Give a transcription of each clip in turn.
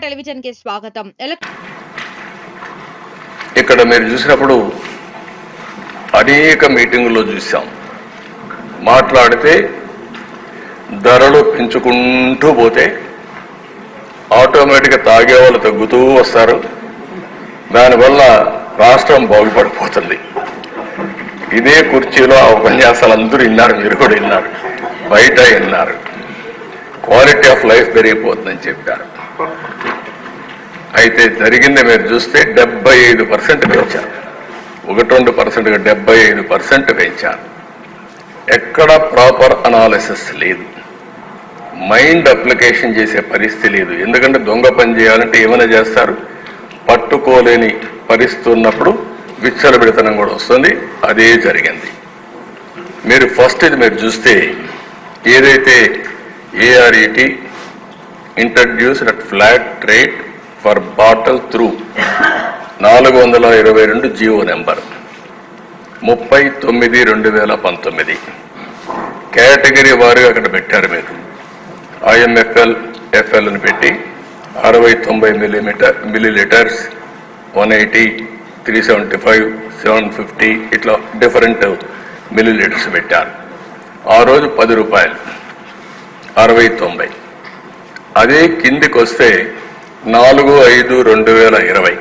Television కి స్వాగతం. ఇక్కడ మీరు చూసినప్పుడు అనేక మీటింగుల్లో చూసాం. మాట్లాడితే ధరలు పెంచుకుంటూ పోతే ఆటోమేటిక్గా తాగే వాళ్ళు తగ్గుతూ వస్తారు. దానివల్ల రాష్ట్రం బాగుపడిపోతుంది. ఇదే కుర్చీలో ఆ ఉపన్యాసాలు అందరూ విన్నారు, మీరు కూడా విన్నారు, బయట విన్నారు. క్వాలిటీ ఆఫ్ లైఫ్ పెరిగిపోతుందని చెప్పారు. అయితే జరిగింది మీరు చూస్తే 75% పెంచారు. 1-2%గా 75% పెంచారు. ఎక్కడ ప్రాపర్ అనాలిసిస్ లేదు, మైండ్ అప్లికేషన్ చేసే పరిస్థితి లేదు. ఎందుకంటే దొంగ పని చేయాలంటే ఏమైనా చేస్తారు, పట్టుకోలేని పరిస్థితి ఉన్నప్పుడు విచ్చలబిడితనం కూడా వస్తుంది. అదే జరిగింది. మీరు ఫస్ట్ ఇది మీరు చూస్తే ఏదైతే ARET introduced at flat rate for bottle through 422 GO number 39/2019 category వారుగా అక్కడ పెట్టారు. మీరు IMFL FL అని పెట్టి 60-90 మిల్లీలీటర్స్, 180, 375, 750 ఇట్లా డిఫరెంట్ మిల్లీలీటర్స్ పెట్టారు. ఆ రోజు 10 రూపాయలు, 60-90. అదే కిందికి వస్తే 4/5/2020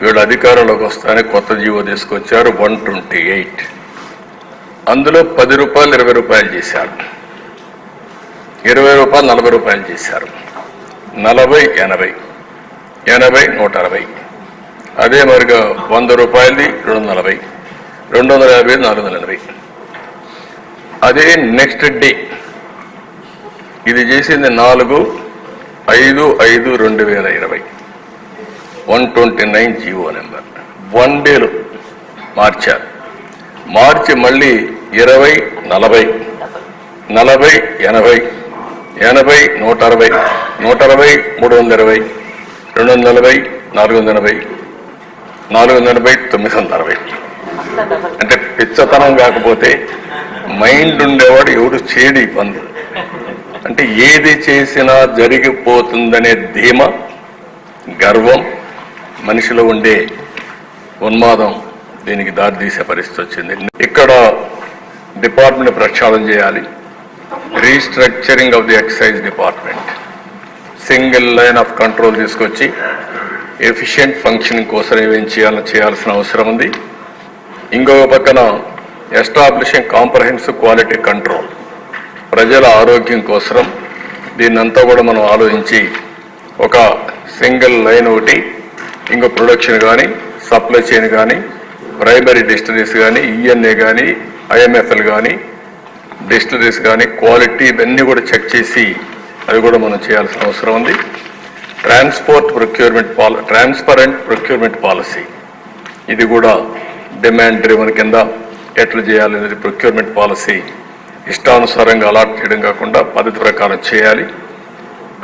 వీళ్ళు అధికారంలోకి వస్తానే కొత్త జీవో తీసుకొచ్చారు 128. అందులో 10 రూపాయలు 20 రూపాయలు చేశారు, 20 రూపాయలు 40 రూపాయలు చేశారు, 40, 80, 80, 160. అదే మరిగా 100 రూపాయలది 240, 250, 480. అదే నెక్స్ట్ డే ఇది చేసింది 4/5/2020 129 జీవో నెంబర్. 1 డేలో మార్చారు. మార్చి మళ్ళీ 20, 40, 40, 80, 80, 160, 160, 320, 240, 480, 480, 960. అంటే పిచ్చతనం కాకపోతే మైండ్ ఉండేవాడు ఎవడు చేయడి పనులు. అంటే ఏది చేసినా జరిగిపోతుందనే ధీమ, గర్వం, మనిషిలో ఉండే ఉన్మాదం దీనికి దారితీసే పరిస్థితి వచ్చింది. ఇక్కడ డిపార్ట్మెంట్ ప్రక్షాళన చేయాలి. Restructuring of the excise department, single line of control తీసుకొచ్చి ఎఫిషియెంట్ ఫంక్షనింగ్ కోసం ఏమేం చేయాల్సిన అవసరం ఉంది. ఇంకొక పక్కన ఎస్టాబ్లిషింగ్ కాంప్రహెన్సివ్ క్వాలిటీ కంట్రోల్, ప్రజల ఆరోగ్యం కోసం దీన్నంతా కూడా మనం ఆలోచించి ఒక సింగిల్ లైన్ ఒకటి, ఇంకో ప్రొడక్షన్ కానీ, సప్లై చైన్ కానీ, ప్రైమరీ డిస్టిలరీస్ కానీ, ENA కానీ, IMFL కానీ, డిస్టిలరీస్ కానీ, క్వాలిటీ ఇవన్నీ కూడా చెక్ చేసి అది కూడా మనం చేయాల్సిన అవసరం ఉంది. ట్రాన్స్పరెంట్ ప్రొక్యూర్మెంట్ పాలసీ, ఇది కూడా డిమాండ్ డ్రివన్ కింద ఎట్లా చేయాలనేది ప్రొక్యూర్మెంట్ పాలసీ ఇష్టానుసారంగా అలాట్ చేయడం కాకుండా పద్ధతి ప్రకారం చేయాలి.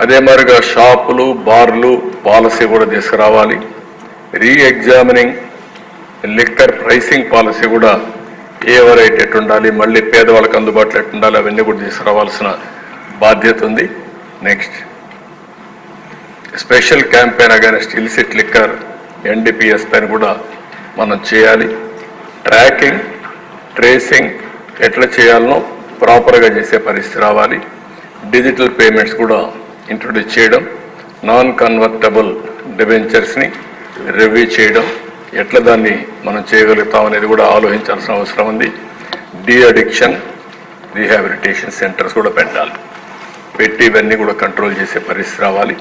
అదే మరిగా షాపులు, బార్లు పాలసీ కూడా తీసుకురావాలి. రీఎగ్జామినింగ్ లిక్కర్ ప్రైసింగ్ పాలసీ కూడా ఏ వెరైటీ ఎట్టు ఉండాలి, మళ్ళీ పేదవాళ్ళకి అందుబాటులో ఎట్టు ఉండాలి, అవన్నీ కూడా తీసుకురావాల్సిన బాధ్యత ఉంది. Next special campaign against illicit liquor NDPS పైన కూడా మనం చేయాలి. ట్రాకింగ్, ట్రేసింగ్ ఎట్లా చేయాలనో ప్రాపర్గా చేసే పరిస్థితి రావాలి. డిజిటల్ పేమెంట్స్ కూడా ఇంట్రొడ్యూస్ చేయడం, నాన్ కన్వర్టబుల్ డిబెంచర్స్ని రివ్యూ చేయడం, ఎట్లా దాన్ని మనం చేయగలుగుతాం అనేది కూడా ఆలోచించాల్సిన అవసరం ఉంది. అడిక్షన్ రీహాబిలిటేషన్ సెంటర్స్ కూడా పెట్టాలి. పెట్టి ఇవన్నీ కూడా కంట్రోల్ చేసే పరిస్థితి రావాలి.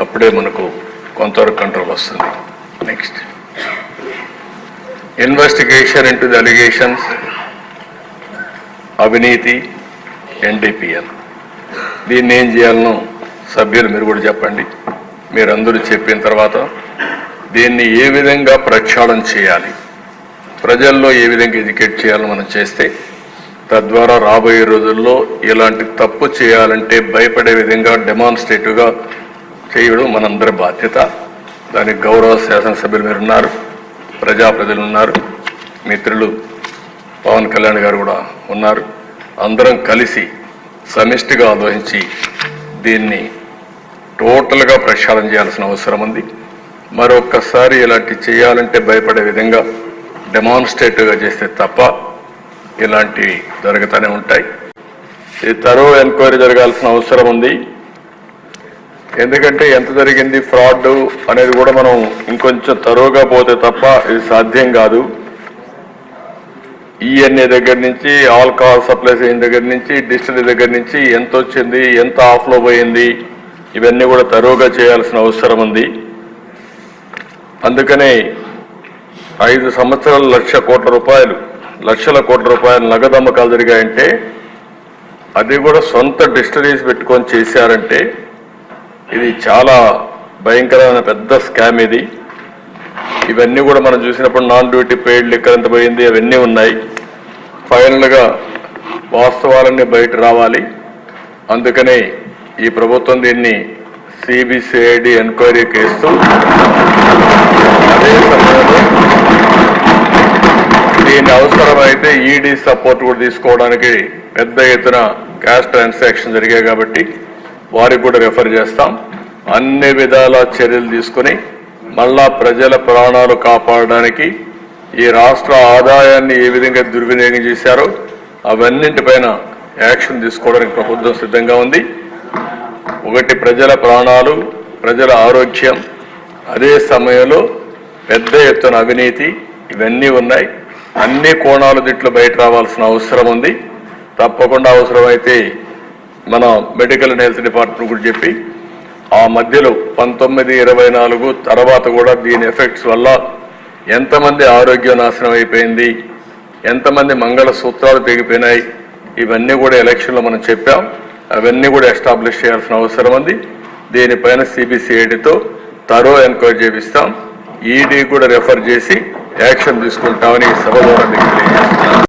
అప్పుడే మనకు కొంతవరకు కంట్రోల్ వస్తుంది. Next investigation into the allegations అవినీతి NDPL. దీన్ని ఏం చేయాలనో సభ్యులు మీరు కూడా చెప్పండి. మీరందరూ చెప్పిన తర్వాత దీన్ని ఏ విధంగా ప్రక్షాళన చేయాలి, ప్రజల్లో ఏ విధంగా ఎడ్యుకేట్ చేయాలని మనం చేస్తే తద్వారా రాబోయే రోజుల్లో ఇలాంటి తప్పు చేయాలంటే భయపడే విధంగా డెమాన్స్ట్రేటివ్గా చేయడం మనందరి బాధ్యత. దానికి గౌరవ శాసనసభ్యులు మీరు ఉన్నారు, ప్రజాప్రతినిధులు ఉన్నారు, మిత్రులు పవన్ కళ్యాణ్ గారు కూడా ఉన్నారు. అందరం కలిసి సమిష్టిగా ఆలోచించి దీన్ని టోటల్గా ప్రక్షాళన చేయాల్సిన అవసరం ఉంది. మరొక్కసారి ఇలాంటి చేయాలంటే భయపడే విధంగా డెమాన్స్ట్రేటివ్గా చేస్తే తప్ప ఇలాంటివి జరుగుతూనే ఉంటాయి. ఇది తరో ఎంక్వైరీ జరగాల్సిన అవసరం ఉంది. ఎందుకంటే ఎంత జరిగింది ఫ్రాడ్ అనేది కూడా మనం ఇంకొంచెం తరోగా పోతే తప్ప ఇది సాధ్యం కాదు. ఈఎన్ఏ దగ్గర నుంచి ఆల్కహాల్ సప్లైస్ అయిన దగ్గర నుంచి డిస్టిలరీ దగ్గర నుంచి ఎంత వచ్చింది, ఎంత ఆఫ్లో పోయింది, ఇవన్నీ కూడా తరోగా చేయాల్సిన అవసరం ఉంది. అందుకనే 5 సంవత్సరాలు లక్షల కోట్ల రూపాయలు నగదు అమ్మకాలు జరిగాయంటే అది కూడా సొంత డిస్టిలరీస్ పెట్టుకొని చేశారంటే ఇది చాలా భయంకరమైన పెద్ద స్కామ్ ఇది. ఇవన్నీ కూడా మనం చూసినప్పుడు నాన్ డ్యూటీ పెయిడ్ లిక్కర్ ఎంత పోయింది అవన్నీ ఉన్నాయి. ఫైనల్గా వాస్తవాలన్నీ బయట రావాలి. అందుకనే ఈ ప్రభుత్వం దీన్ని సిబిసిఐడి ఎంక్వైరీకి ఇస్తూ అదే సమయంలో దీని అవసరమైతే ఈడీ సపోర్ట్ కూడా తీసుకోవడానికి పెద్ద ఎత్తున క్యాష్ ట్రాన్సాక్షన్ జరిగాయి కాబట్టి వారికి కూడా రెఫర్ చేస్తాం. అన్ని విధాల చర్యలు తీసుకుని మళ్ళా ప్రజల ప్రాణాలు కాపాడడానికి ఈ రాష్ట్ర ఆదాయాన్ని ఏ విధంగా దుర్వినియోగం చేశారో అవన్నింటిపైన యాక్షన్ తీసుకోవడానికి ప్రభుత్వం సిద్ధంగా ఉంది. ఒకటి ప్రజల ప్రాణాలు, ప్రజల ఆరోగ్యం, అదే సమయంలో పెద్ద ఎత్తున అవినీతి ఇవన్నీ ఉన్నాయి. అన్ని కోణాలు దీంట్లో బయట రావాల్సిన అవసరం ఉంది. తప్పకుండా అవసరమైతే మన మెడికల్ అండ్ హెల్త్ డిపార్ట్మెంట్ కూడా చెప్పి ఆ మధ్యలో 1924 తర్వాత కూడా దీని ఎఫెక్ట్స్ వల్ల ఎంతమంది ఆరోగ్య నాశనం అయిపోయింది, ఎంతమంది మంగళసూత్రాలు తెగిపోయినాయి, ఇవన్నీ కూడా ఎలక్షన్లో మనం చెప్పాం. అవన్నీ కూడా ఎస్టాబ్లిష్ చేయాల్సిన అవసరం ఉంది. దీనిపైన సిబిసిఐడితో తరో ఎంక్వైరీ చేపిస్తాం. ఈడీ కూడా రెఫర్ చేసి యాక్షన్ తీసుకుంటామని సభ ద్వారా మీకు తెలియజేస్తున్నాం.